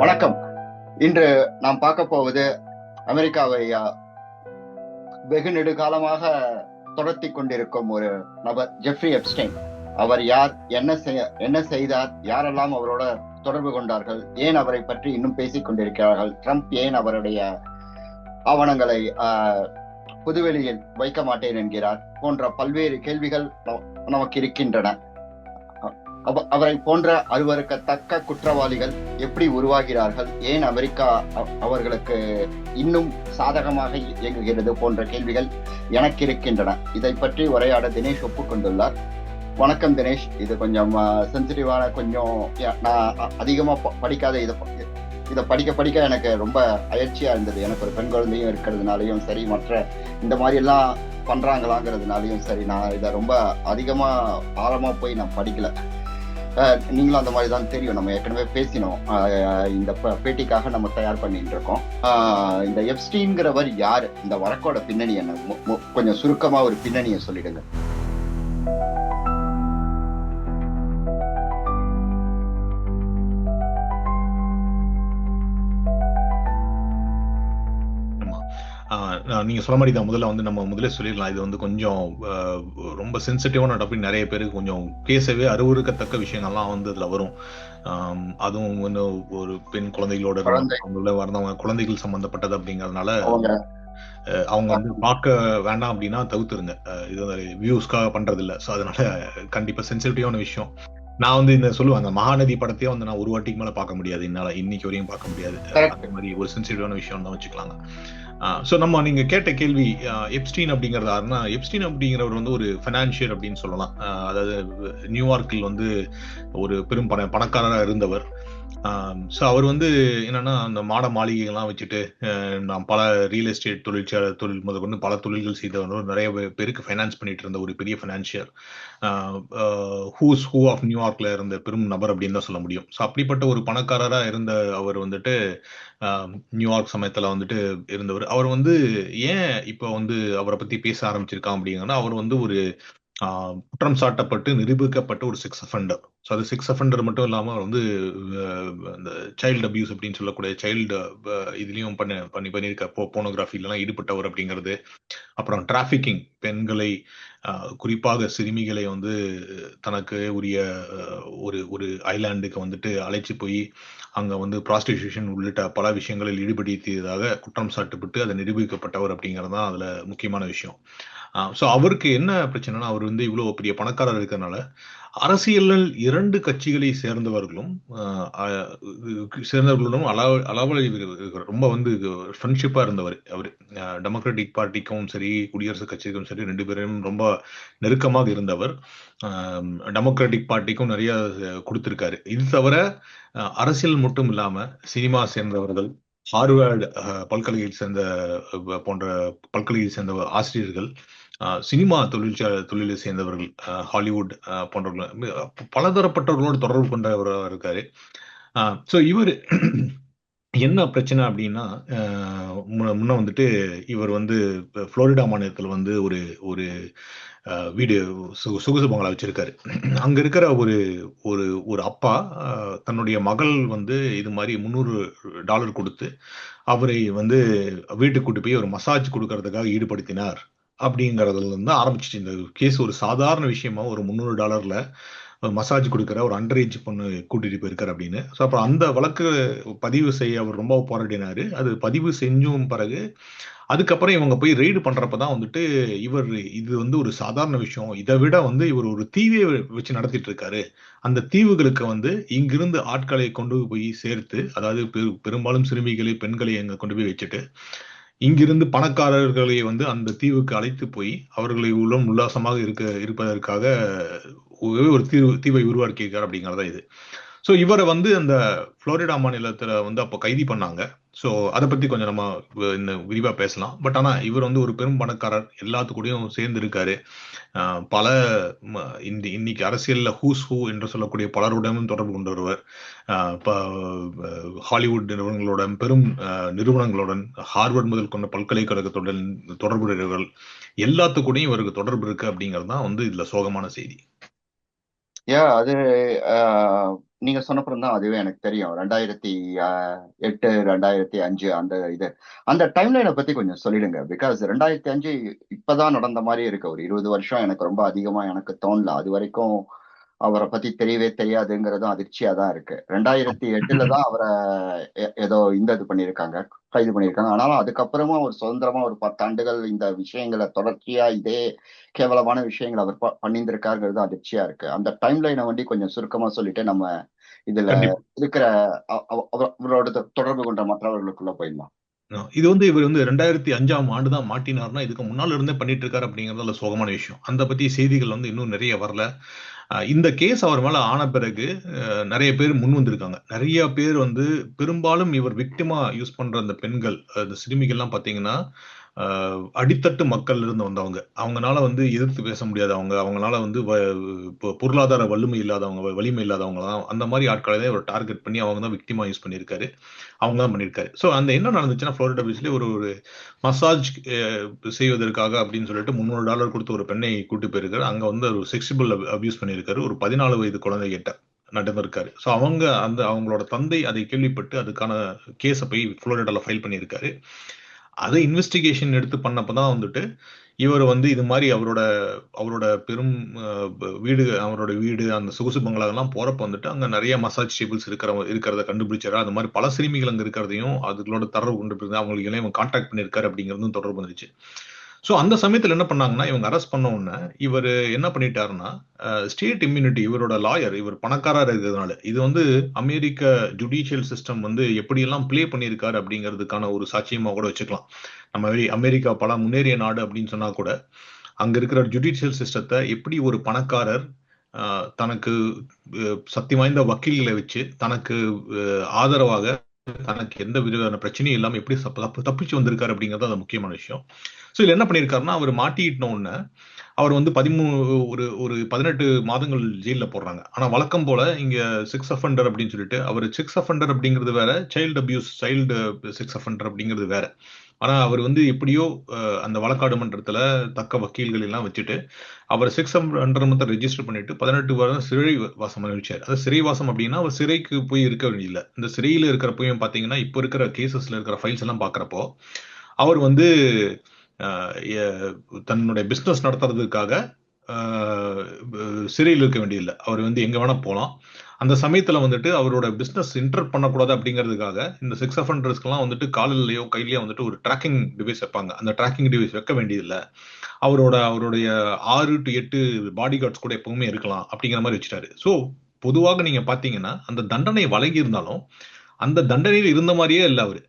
வணக்கம். இன்று நாம் பார்க்க போவது அமெரிக்காவை வெகு நெடுகாலமாக தொடர்த்தி கொண்டிருக்கும் ஒரு நபர், ஜெஃப்ரி எப்ஸ்டைன். அவர் யார், என்ன செய்தார், யாரெல்லாம் அவரோட தொடர்பு கொண்டார்கள், ஏன் அவரை பற்றி இன்னும் பேசிக் கொண்டிருக்கிறார்கள், ட்ரம்ப் ஏன் அவருடைய ஆவணங்களை புதுவெளியில் வைக்க மாட்டேன் என்கிறார் போன்ற பல்வேறு கேள்விகள் நமக்கு இருக்கின்றன. அவரை போன்ற அருவருக்கத்தக்க குற்றவாளிகள் எப்படி உருவாகிறார்கள், ஏன் அமெரிக்கா அவர்களுக்கு இன்னும் சாதகமாக இயங்குகிறது போன்ற கேள்விகள் எனக்கு இருக்கின்றன. இதை பற்றி உரையாட தினேஷ் ஒப்புக்கொண்டுள்ளார். வணக்கம் தினேஷ். இது கொஞ்சம் சென்சிட்டிவான, கொஞ்சம் நான் அதிகமா படிக்காத இதை படிக்க எனக்கு ரொம்ப அயற்சியா இருந்தது. எனக்கு ஒரு பெண் குழந்தையும் இருக்கிறதுனாலையும் சரி, மற்ற இந்த மாதிரி எல்லாம் பண்றாங்களாங்கிறதுனாலையும் சரி, நான் இதை ரொம்ப அதிகமா ஆழமா போய் நான் படிக்கல. நீங்களும் அந்த மாதிரி தான் தெரியும், நம்ம ஏற்கனவே பேசினோம். இந்த பேட்டிக்காக நம்ம தயார் பண்ணிட்டு இருக்கோம். இந்த எப்ஸ்டீன்கிறவர் யாரு, இந்த வழக்கோட பின்னணி என்ன, கொஞ்சம் சுருக்கமா ஒரு பின்னணியை சொல்லிடுங்க. நீங்க சொல்ல மாதிரி தான். நம்ம முதல்ல சொல்லிடலாம், இது வந்து கொஞ்சம் ரொம்ப சென்சிட்டிவான டாபிக். நிறைய பேருக்கு கொஞ்சம் பேசவே அருவருக்கத்தக்க விஷயங்கள்லாம் வந்து இதுல வரும். அதுவும் வந்து ஒரு பெண் குழந்தைகளோட வரந்தவங்க, குழந்தைகள் சம்பந்தப்பட்டது அப்படிங்கறதுனால அவங்க வந்து பார்க்க வேண்டாம் அப்படின்னா தவிர்த்துருங்க. இது வியூஸ்க்காக பண்றது இல்ல. ஸோ அதனால கண்டிப்பா சென்சிட்டிவான விஷயம். நான் வந்து இந்த சொல்லுவேன், அந்த மகாநதி படத்தையே வந்து நான் ஒரு வாட்டிக்கு மேல பார்க்க முடியாது, என்னால இன்னைக்கு வரையும் பார்க்க முடியாது. அந்த மாதிரி ஒரு சென்சிட்டிவான விஷயம் தான் வச்சுக்கலாங்க. ஸோ நீங்க கேட்ட கேள்வி, எப்ஸ்டீன் அப்படிங்கிறது யாருன்னா, எப்ஸ்டீன் அப்படிங்கிறவர் வந்து ஒரு ஃபைனான்சியர் அப்படின்னு சொல்லலாம். அதாவது நியூயார்க்கில் வந்து ஒரு பெரும் பணக்காரராக இருந்தவர். ஸோ அவர் வந்து என்னன்னா, அந்த மாட மாளிகைகள்லாம் வச்சுட்டு நான் பல ரியல் எஸ்டேட் தொழில் முதற்கொண்டு பல தொழில்கள் செய்தவர், நிறைய பேருக்கு ஃபைனான்ஸ் பண்ணிட்டு இருந்த ஒரு பெரிய ஃபைனான்சியர், ஹூஸ் ஹூ ஆஃப் நியூயார்க்ல இருந்த பெரும் நபர் அப்படின்னு தான் சொல்ல முடியும். ஸோ அப்படிப்பட்ட ஒரு பணக்காரராக இருந்த அவர் வந்துட்டு நியூயார்க் சமயத்துல வந்துட்டு இருந்தவர். அவர் வந்து ஏன் இப்போ வந்து அவரை பத்தி பேச ஆரம்பிச்சிருக்கான் அப்படிங்கன்னா, அவர் வந்து ஒரு குற்றம் சாட்டப்பட்டு நிரூபிக்கப்பட்ட ஒரு செக்ஸ் அஃபெண்டர். ஸோ அது செக்ஸ் அஃபெண்டர் மட்டும் இல்லாம வந்து அந்த சைல்டு அபியூஸ் அப்படின்னு சொல்லக்கூடிய சைல்டு இதுலயும் பண்ணியிருக்க போனோகிராஃபிலாம் ஈடுபட்டவர் அப்படிங்கிறது. அப்புறம் டிராஃபிக்கிங், பெண்களை குறிப்பாக சிறுமிகளை வந்து தனக்கு உரிய ஒரு ஐலாண்டுக்கு வந்துட்டு அழைச்சி போய் அங்க வந்து ப்ராஸ்டிடியூஷன் உள்ளிட்ட பல விஷயங்களில் ஈடுபடுத்தியதாக குற்றம் சாட்டப்பட்டு அதை நிரூபிக்கப்பட்டவர் அப்படிங்கிறது தான் அதுல முக்கியமான விஷயம். ஸோ அவருக்கு என்ன பிரச்சனைனா, அவர் வந்து இவ்வளவு பெரிய பணக்காரர் இருக்கிறதுனால அரசியலில் இரண்டு கட்சிகளை சேர்ந்தவர்களும் ரொம்ப வந்து ஃப்ரெண்ட்ஷிப்பா இருந்தவர். அவர் டெமோக்ராட்டிக் பார்ட்டிக்கும் சரி, குடியரசுக் கட்சிக்கும் சரி, ரெண்டு பேரும் ரொம்ப நெருக்கமாக இருந்தவர். டெமோக்ராட்டிக் பார்ட்டிக்கும் நிறைய கொடுத்திருக்காரு. இது தவிர அரசியல் மட்டும் இல்லாம சினிமா சேர்ந்தவர்கள், ஹார்வர்டு பல்கலையை சேர்ந்த போன்ற பல்கலையை சேர்ந்த ஆசிரியர்கள், சினிமா தொழிலை சேர்ந்தவர்கள், ஹாலிவுட் போன்றவர்கள், பலதரப்பட்டவர்களோடு தொடர்பு கொண்டவராக இருக்காரு. ஸோ இவர் என்ன பிரச்சனை அப்படின்னா, முன்ன வந்துட்டு இவர் வந்து புளோரிடா மாநிலத்தில் வந்து ஒரு வீடு சொகுசு பங்களா வச்சிருக்காரு. அங்க இருக்கிற ஒரு ஒரு ஒரு அப்பா தன்னுடைய மகள் வந்து இது மாதிரி $300 கொடுத்து அவரை வந்து வீட்டுக்கு கூட்டு போய் ஒரு மசாஜ் கொடுக்கறதுக்காக ஈடுபடுத்தினார் அப்படிங்கறதுல இருந்து ஆரம்பிச்சிச்சு இந்த கேஸ். ஒரு சாதாரண விஷயமா ஒரு $300 மசாஜ் கொடுக்குற ஒரு அண்டர் ஏஜ் பொண்ணு கூட்டிட்டு போயிருக்காரு அப்படின்னு. ஸோ அப்புறம் அந்த வழக்கு பதிவு செய்ய அவர் ரொம்ப போராடினாரு. அது பதிவு செஞ்சும் பிறகு அதுக்கப்புறம் இவங்க போய் ரெய்டு பண்றப்பதான் வந்துட்டு இவர் இது வந்து ஒரு சாதாரண விஷயம், இதை விட வந்து இவர் ஒரு தீவை வச்சு நடத்திட்டு இருக்காரு, அந்த தீவுகளுக்கு வந்து இங்கிருந்து ஆட்களை கொண்டு போய் சேர்த்து, அதாவது பெரும்பாலும் சிறுமிகளை, பெண்களை அங்க கொண்டு போய் வச்சுட்டு இங்கிருந்து பணக்காரர்களை வந்து அந்த தீவுக்கு அழைத்து போய் அவர்களை உல்லாசமாக இருப்பதற்காக ஒரு தீவை உருவாக்கியிருக்காரு அப்படிங்கறதா இது. ஸோ இவரை வந்து அந்த புளோரிடா மாநிலத்துல வந்து அப்போ கைது பண்ணாங்க. ஸோ அதை பத்தி கொஞ்சம் நம்ம இன்னும் விரிவா பேசலாம். பட் ஆனா இவர் வந்து ஒரு பெரும் பணக்காரர், எல்லாத்துக்கூடயும் சேர்ந்து இருக்காரு. பல இன்னைக்கு அரசியல்ல ஹூஸ் ஹூ என்று சொல்லக்கூடிய பலருடனும் தொடர்பு கொண்டவர். ஹாலிவுட் நிறுவனங்களுடன், பெரும் நிறுவனங்களுடன், ஹார்வர்ட் முதல் கொண்ட பல்கலைக்கழகத்துடன் தொடர்புடையவர்கள் எல்லாத்துக்கூடையும் இவருக்கு தொடர்பு இருக்கு அப்படிங்கிறது தான் வந்து இதுல சோகமான செய்தி. அது நீங்க சொன்னப்புறம் தான் அதுவே எனக்கு தெரியும். 2008 2005 அந்த டைம்லைனை பத்தி கொஞ்சம் சொல்லிடுங்க. பிகாஸ் 2005 இப்பதான் நடந்த மாதிரி இருக்கு. ஒரு 20 வருஷம் எனக்கு ரொம்ப அதிகமா எனக்கு தோணல. அது வரைக்கும் அவரை பத்தி தெரியவே தெரியாதுங்கிறதும் அதிர்ச்சியா தான் இருக்கு. 2008 தான் அவரை ஏதோ இது பண்ணியிருக்காங்க, கைது பண்ணியிருக்காங்க. ஆனாலும் அதுக்கப்புறமா ஒரு சுதந்திரமா ஒரு 10 ஆண்டுகள் இந்த விஷயங்களை தொடர்ச்சியா இதே கேவலமான விஷயங்களை அவர் பண்ணியிருந்திருக்காருங்கிறது அதிர்ச்சியா இருக்கு. அந்த டைம் லைனை வந்து கொஞ்சம் சுருக்கமா சொல்லிட்டு நம்ம இதுல கண்டிப்பா. இருக்கிற அவரோட தொடர்பு கொண்ட மற்றவர்களுக்குள்ள போயிடலாம். இது வந்து இவர் வந்து 2005ஆம் ஆண்டு தான் மாட்டினார்னா, இதுக்கு முன்னால இருந்தே பண்ணிட்டு இருக்காரு அப்படிங்கிறது அதுல சோகமான விஷயம். அந்த பத்தி செய்திகள் வந்து இன்னும் நிறைய வரல. இந்த கேஸ் அவர் மேல ஆன பிறகு நிறைய பேர் முன் வந்திருக்காங்க. நிறைய பேர் வந்து பெரும்பாலும் இவர் விக்டிமா யூஸ் பண்ற அந்த பெண்கள், அந்த சிறுமிகள்லாம் பார்த்தீங்கன்னா, அடித்தட்டு மக்கள்ல இருந்து வந்தவங்க. அவங்கனால வந்து எதிர்த்து பேச முடியாதவங்க, அவங்கனால வந்து பொருளாதார வலிமை இல்லாதவங்க, வலிமை இல்லாதவங்க தான் அந்த மாரி ஆட்கள தான் இவர் டார்கெட் பண்ணி அவங்க தான் விக்டிமா யூஸ் பண்ணியிருக்காரு. அவங்க தான் பண்ணியிருக்காரு. ஸோ அந்த என்ன நடந்துச்சுன்னா, புளோரிடா பீச்லயே ஒரு ஒரு மசாஜ் செய்வதற்காக அப்படின்னு சொல்லிட்டு $300 கொடுத்து ஒரு பெண்ணை கூட்டு போயிருக்காரு. அங்க வந்து ஒரு செக்ஸிபிள் அபியூஸ் பண்ணியிருக்காரு. ஒரு 14 வயது குழந்தைகிட்ட நடந்திருக்காரு. ஸோ அவங்களோட தந்தை அதை கேள்விப்பட்டு அதுக்கான கேஸ போய் புளோரிடால ஃபைல் பண்ணியிருக்காரு. அதை இன்வெஸ்டிகேஷன் எடுத்து பண்ணப்ப தான் வந்துட்டு இவர் வந்து இது மாதிரி அவரோட அவரோட பெரும் அவரோட வீடு அந்த சொகுசு பங்களாக்கெல்லாம் போறப்ப வந்துட்டு அங்க நிறைய மசாஜ் டேபிள்ஸ் இருக்கிறத கண்டுபிடிச்சாரு. அந்த மாதிரி பல சிறுமிகள் அங்க இருக்கிறதையும் அதுகளோட தொடர்பு கொண்டு அவங்களுக்கு எல்லாம் இவங்க கான்டாக்ட் பண்ணியிருக்காரு அப்படிங்கிறதும் தொடர்பு வந்துருச்சு. ஸோ அந்த சமயத்துல என்ன பண்ணாங்கன்னா, இவங்க அரெஸ்ட் பண்ண உடனே இவர் என்ன பண்ணிட்டாருன்னா, ஸ்டேட் இம்யூனிட்டி, இவரோட லாயர், இவர் பணக்காரர் இருக்கிறதுனால இது வந்து அமெரிக்க ஜுடிஷியல் சிஸ்டம் வந்து எப்படியெல்லாம் ப்ளே பண்ணியிருக்காரு அப்படிங்கிறதுக்கான ஒரு சாட்சியமா கூட வச்சுக்கலாம். நம்ம அமெரிக்கா பல முன்னேறிய நாடு அப்படின்னு சொன்னா கூட அங்க இருக்கிற ஜுடிஷியல் சிஸ்டத்தை எப்படி ஒரு பணக்காரர் தனக்கு சக்தி வாய்ந்த வக்கீல்களை வச்சு தனக்கு ஆதரவாக தனக்கு எந்த விதமான பிரச்சனையும் இல்லாம எப்படி தப்பிச்சு வந்திருக்காரு அப்படிங்கிறது அது முக்கியமான விஷயம். ஸோ இதுல என்ன பண்ணியிருக்காருன்னா, அவர் மாட்டிக்கிட்ட உடனே அவர் வந்து ஒரு 18 மாதங்கள் ஜெயில போடுறாங்க. ஆனா வழக்கம் போல இங்க செக்ஸ் அஃபெண்டர் அப்படின்னு சொல்லிட்டு அவர் செக்ஸ் அஃபெண்டர் அப்படிங்கிறது வேற, சைல்டு செக்ஸ் அஃபெண்டர் அப்படிங்கிறது வேற. ஆனா அவர் வந்து எப்படியோ அந்த வழக்காடு மன்றத்துல தக்க வக்கீல்கள் எல்லாம் வச்சுட்டு அவர் செக்ஸ் அஃபெண்டர் ரெஜிஸ்டர் பண்ணிட்டு 18 வருடம் சிறை வாசம் அனுபவிச்சார். அது சிறைவாசம் அப்படின்னா அவர் சிறைக்கு போய் இருக்க வேண்டியதில்லை. இந்த சிறையில இருக்கிறப்பையும் பாத்தீங்கன்னா இப்போ இருக்கிற கேசஸ்ல இருக்கிற ஃபைல்ஸ் எல்லாம் பாக்குறப்போ அவர் வந்து தன்னுடைய பிசினஸ் நடத்துறதுக்காக சிறையில் இருக்க வேண்டியதில்லை. அவர் வந்து எங்க வேணா போலாம். அந்த சமயத்துல வந்துட்டு அவரோட பிசினஸ் இன்டர் பண்ணக்கூடாது அப்படிங்கிறதுக்காக இந்த செக்ஸ் அஃபெண்டர்ஸ்க்கெல்லாம் வந்துட்டு காலிலேயோ கையிலேயோ வந்துட்டு ஒரு ட்ராக்கிங் டிவைஸ் வைப்பாங்க. அந்த ட்ராக்கிங் டிவைஸ் வைக்க வேண்டியதில்லை. அவருடைய 6 to 8 பாடி கார்ட்ஸ் கூட எப்பவுமே இருக்கலாம் அப்படிங்கிற மாதிரி வச்சுட்டாரு. ஸோ பொதுவாக நீங்க பாத்தீங்கன்னா அந்த தண்டனை வழங்கி இருந்தாலும் அந்த தண்டனையில் இருந்த மாதிரியே இல்லை அவரு.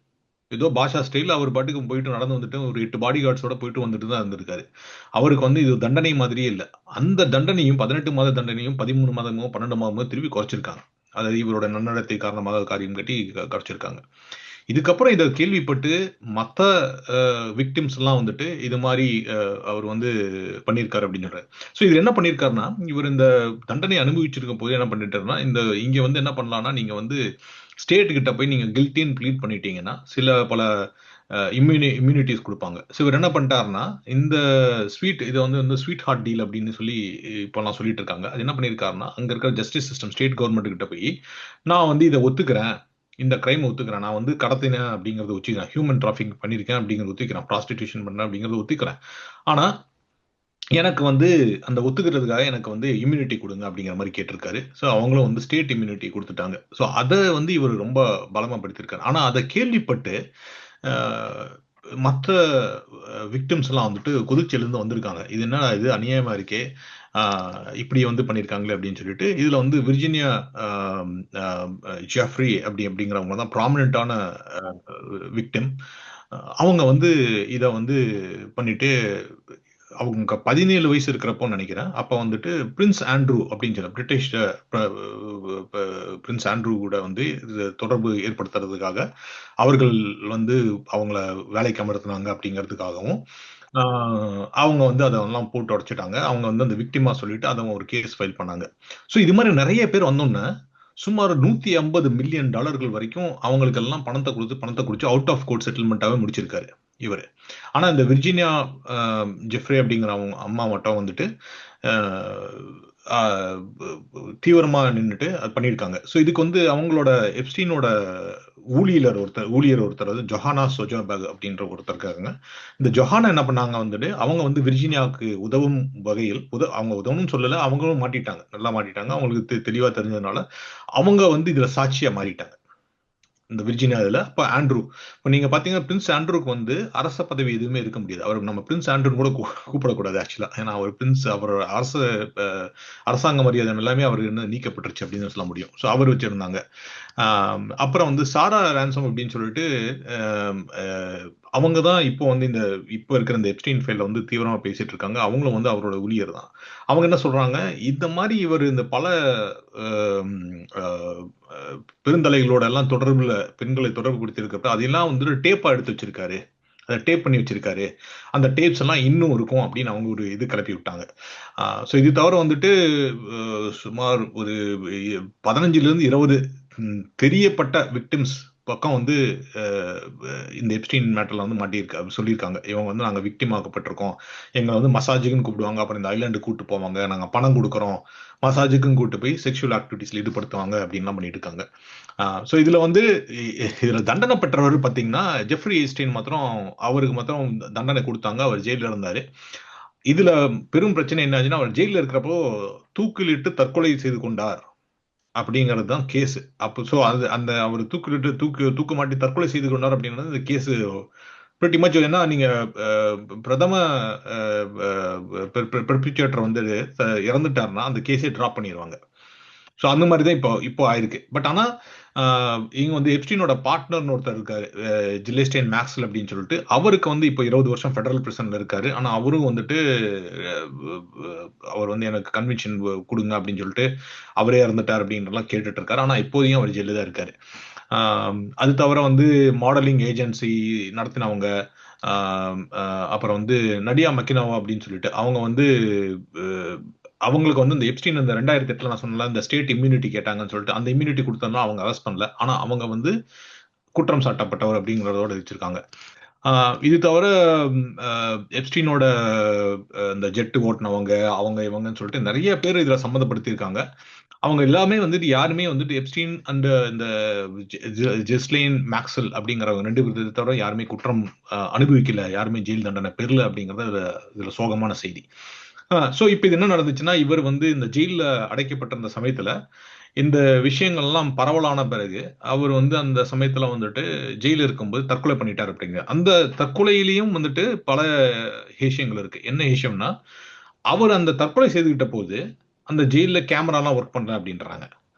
ஏதோ பாஷா ஸ்டைல் அவர் பாட்டுக்கு போயிட்டு நடந்து வந்துட்டு ஒரு 8 பாடி கார்ட்ஸோட போயிட்டு வந்துட்டு தான் இருந்திருக்காரு. அவருக்கு வந்து இது தண்டனை மாதிரியே இல்லை. அந்த தண்டனையும் 18 மாத தண்டனையும் 13 மாதமோ 12 மாதமோ திருப்பி குறைச்சிருக்காங்க. அதாவது இவரோட நன்னடத்தை காரணமாக காரியம் கட்டி குறைச்சிருக்காங்க. இதுக்கப்புறம் இதை கேள்விப்பட்டு மற்ற விக்டிம்ஸ் எல்லாம் வந்துட்டு இது மாதிரி அவர் வந்து பண்ணியிருக்காரு அப்படின்னு சொல்றாரு. ஸோ இது என்ன பண்ணியிருக்காருன்னா, இவர் இந்த தண்டனை அனுபவிச்சிருக்கும் போது என்ன பண்ணிட்டாருன்னா, இங்க வந்து என்ன பண்ணலாம்னா, நீங்க வந்து ஸ்டேட் கிட்ட போய் நீங்க கில்ட்டின்னு ப்ளீட் பண்ணிட்டீங்கன்னா சில பல இம்யூனிட்டிஸ் கொடுப்பாங்க. ஸோ இவர் என்ன பண்ணிட்டாருன்னா, இந்த இதை வந்து ஸ்வீட் ஹார்ட் டீல் அப்படின்னு சொல்லி இப்போலாம் சொல்லிட்டு இருக்காங்க. அது என்ன பண்ணியிருக்காருன்னா, அங்க இருக்கிற ஜஸ்டிஸ் சிஸ்டம் ஸ்டேட் கவர்மெண்ட் கிட்ட போய் நான் வந்து இதை ஒத்துக்கிறேன், இந்த கிரைம் ஒத்துக்கிறேன், நான் வந்து கடத்தினேன் அப்படிங்கறத ஒத்துக்கிறேன், ஹியூமன் டிராஃபிக் பண்ணியிருக்கேன் அப்படிங்கறத ஒத்துக்கிறேன், ப்ராஸ்டிடியூஷன் பண்ணேன் அப்படிங்கறத ஒத்துக்கிறேன், ஆனா எனக்கு வந்து அந்த ஒத்துக்கிறதுக்காக எனக்கு வந்து இம்யூனிட்டி கொடுங்க அப்படிங்கிற மாதிரி கேட்டிருக்காரு. ஸோ அவங்களும் வந்து ஸ்டேட் இம்யூனிட்டி கொடுத்துட்டாங்க. ஸோ அதை வந்து இவர் ரொம்ப பலமா படுத்திருக்காரு. ஆனா அதை கேள்விப்பட்டு மற்ற விக்டிம்ஸ் எல்லாம் வந்துட்டு கொதிச்செழுந்து வந்திருக்காங்க. இது என்ன, இது அநியாயமா இருக்கே, இப்படி வந்து பண்ணியிருக்காங்களே அப்படின்னு சொல்லிட்டு. இதுல வந்து விர்ஜினியா ஜெஃப்ரி அப்படிங்கிறவங்க தான் ப்ராமினென்ட்டான விக்டிம். அவங்க வந்து இதை வந்து பண்ணிட்டு அவங்க 17 வயசு இருக்கிறப்போ நினைக்கிறேன். அப்ப வந்துட்டு பிரின்ஸ் ஆண்ட்ரூ அப்படின்னு சொல்ல பிரிட்டிஷ் பிரின்ஸ் ஆண்ட்ரூ கூட வந்து தொடர்பு ஏற்படுத்துறதுக்காக அவர்கள் வந்து அவங்கள வேலைக்கு அமர்த்தினாங்க அப்படிங்கிறதுக்காகவும் அவங்க வந்து அதெல்லாம் போட்டு உடைச்சிட்டாங்க. அவங்க வந்து அந்த விக்டிமா சொல்லிட்டு அதை ஒரு கேஸ் ஃபைல் பண்ணாங்க. ஸோ இது மாதிரி நிறைய பேர் வந்தோன்னே சுமார் $150 மில்லியன் வரைக்கும் அவங்களுக்கு எல்லாம் பணத்தை குடிச்சு அவுட் ஆஃப் கோர்ட் செட்டில்மெண்ட்டாவே முடிச்சிருக்காரு இவர். ஆனா இந்த விர்ஜினியா ஜெஃப்ரே அப்படிங்கிற அவங்க அம்மா மட்டும் வந்துட்டு தீவிரமா நின்றுட்டு அது பண்ணியிருக்காங்க. ஸோ இதுக்கு வந்து அவங்களோட எப்ஸ்டீனோட ஊழியர் ஒருத்தர் வந்து ஜொஹானா சொஜாபர்க் அப்படின்ற ஒருத்தர் இருக்காங்க. இந்த ஜொஹானா என்ன பண்ணாங்க வந்துட்டு, அவங்க வந்து விர்ஜீனியாவுக்கு உதவும் வகையில் அவங்க உதவணும்னு சொல்லல, அவங்களும் மாட்டிட்டாங்க, நல்லா மாட்டிட்டாங்க. அவங்களுக்கு தெளிவா தெரிஞ்சதுனால அவங்க வந்து இதுல சாட்சியா மாறிட்டாங்க இந்த விர்ஜீனியா இதுல. அப்ப ஆண்ட்ரூ, இப்ப நீங்க பாத்தீங்கன்னா பிரின்ஸ் ஆண்ட்ரூக்கு வந்து அரச பதவி எதுவுமே இருக்க முடியாது. அவர் நம்ம பிரின்ஸ் ஆண்ட்ரூன்னு கூட கூப்பிடக்கூடாது ஆக்சுவலா. ஏன்னா அவர் பிரின்ஸ், அவர் அரசாங்க மரியாதை எல்லாமே அவர் நீக்கப்பட்டுருச்சு அப்படின்னு சொல்ல முடியும். ஸோ அவர் வச்சிருந்தாங்க. அப்புறம் வந்து சாரா ரான்சம் அப்படின்னு சொல்லிட்டு அவங்க தான் இப்போ வந்து இப்போ இருக்கிற இந்த எப்ஸ்டீன் ஃபைல்ல வந்து தீவிரமா பேசிட்டு இருக்காங்க. அவங்களும் வந்து அவரோட ஊழியர் தான். அவங்க என்ன சொல்றாங்க, இந்த மாதிரி இவர் இந்த பல ஆம், ஆஹ், பெருந்தலைகளோட எல்லாம் தொடர்புல பெண்களை தொடர்பு கொடுத்திருக்கப்ப அதெல்லாம் வந்து டேப்பா எடுத்து வச்சிருக்காரு, அதை டேப் பண்ணி வச்சிருக்காரு. அந்த டேப்ஸ் எல்லாம் இன்னும் இருக்கும் அப்படின்னு அவங்க ஒரு இது கிளப்பி விட்டாங்க. ஸோ இது தவிர வந்துட்டு சுமார் ஒரு 15ல இருந்து 20 தெரியப்பட்ட விக்டிம்ஸ் பக்கம் வந்து இந்த எப்ஸ்டீன் மேட்டர்ல வந்து சொல்லியிருக்காங்க. இவங்க வந்து நாங்க விக்டிம் ஆக்கப்பட்டிருக்கோம், எங்களை வந்து மசாஜுக்குன்னு கூப்பிடுவாங்க, அப்புறம் இந்த ஐலாண்டு கூட்டு போவாங்க, நாங்க பணம் கொடுக்குறோம், மசாஜுக்குன்னு கூட்டு போய் செக்ஷுவல் ஆக்டிவிட்டிஸ்ல ஈடுபடுத்துவாங்க அப்படின்லாம் பண்ணிட்டு இருக்காங்க. ஸோ இதுல வந்து இதுல தண்டனை பெற்றவர் பாத்தீங்கன்னா ஜெஃப்ரி எப்ஸ்டீன் மாத்திரம், அவருக்கு மாத்திரம் தண்டனை கொடுத்தாங்க. அவர் ஜெயில இருந்தாரு. இதுல பெரும் பிரச்சனை என்ன ஆச்சுன்னா, அவர் ஜெயில இருக்கிறப்போ தூக்கிலிட்டு தற்கொலை செய்து கொண்டார் அப்படிங்கிறது தான் கேஸ். அப்போ ஸோ அது அந்த அவர் தூக்கிலிட்டு தூக்கு மாட்டி தற்கொலை செய்து கொண்டார் அப்படிங்கிறது இந்த கேஸ் pretty much. ஏன்னா நீங்க பிரதம பெர்பிச்சேட்டர் வந்து இறந்துட்டாருன்னா அந்த கேஸே டிராப் பண்ணிடுவாங்க. ஸோ அந்த மாதிரி தான் இப்போ ஆயிருக்கு. பட் ஆனா இங்க வந்து எப்ஸ்டீனோட பார்ட்னர்னு ஒருத்தர் இருக்காரு, ஜில்லெஸ்டைன் மேக்ஸ்வெல் அப்படின்னு சொல்லிட்டு. அவருக்கு வந்து இப்போ 20 வருஷம் ஃபெடரல் பிரிசன்ல இருக்காரு. ஆனா அவரும் வந்துட்டு அவர் வந்து எனக்கு கன்விக்ஷன் கொடுங்க அப்படின்னு சொல்லிட்டு அவரே இறந்துட்டார் அப்படின்றலாம் கேட்டுட்டு இருக்காரு. ஆனா இப்போதையும் அவர் ஜெயில தான் இருக்காரு. அது தவிர வந்து மாடலிங் ஏஜென்சி நடத்தினவங்க, அப்புறம் வந்து நடியா மக்கினோவா அப்படின்னு சொல்லிட்டு அவங்க வந்து அவங்களுக்கு வந்து இந்த எப்ஸ்டீன் இந்த 2008 நான் சொன்னல இந்த ஸ்டேட் இம்யூனிட்டி கேட்டாங்கன்னு சொல்லிட்டு அந்த இம்யூனிட்டி கொடுத்தோம்னா அவங்க அரெஸ்ட் பண்ணல. ஆனா அவங்க வந்து குற்றம் சாட்டப்பட்டவர் அப்படிங்கிறதோட வச்சிருக்காங்க. இது தவிர எப்ஸ்டீனோட இந்த ஜெட்டு ஓட்டினவங்க, அவங்க இவங்கன்னு சொல்லிட்டு நிறைய பேர் இதுல சம்மந்தப்படுத்தியிருக்காங்க. அவங்க எல்லாமே வந்துட்டு யாருமே வந்துட்டு எப்ஸ்டீன் அந்த இந்த ஜெஸ்லைன் மேக்ஸ்வெல் அப்படிங்கிறவங்க 2 பேர் தவிர யாருமே குற்றம் அனுபவிக்கல, யாருமே ஜெயில் தண்டனை பெறல அப்படிங்கிறது இதுல சோகமான செய்தி. ஸோ இப்போ இது என்ன நடந்துச்சுன்னா, இவர் வந்து இந்த ஜெயில அடைக்கப்பட்டிருந்த சமயத்துல இந்த விஷயங்கள்லாம் பரவலான பிறகு அவர் வந்து அந்த சமயத்துல வந்துட்டு ஜெயில இருக்கும்போது தற்கொலை பண்ணிட்டார் அப்படிங்க. அந்த தற்கொலையிலையும் வந்துட்டு பல விஷயங்கள் இருக்கு. என்ன விஷயம்னா, அவர் அந்த தற்கொலை செய்துகிட்ட போது அந்த ஜெயில கேமராலாம் ஒர்க் பண்றேன் அப்படின்றாங்க.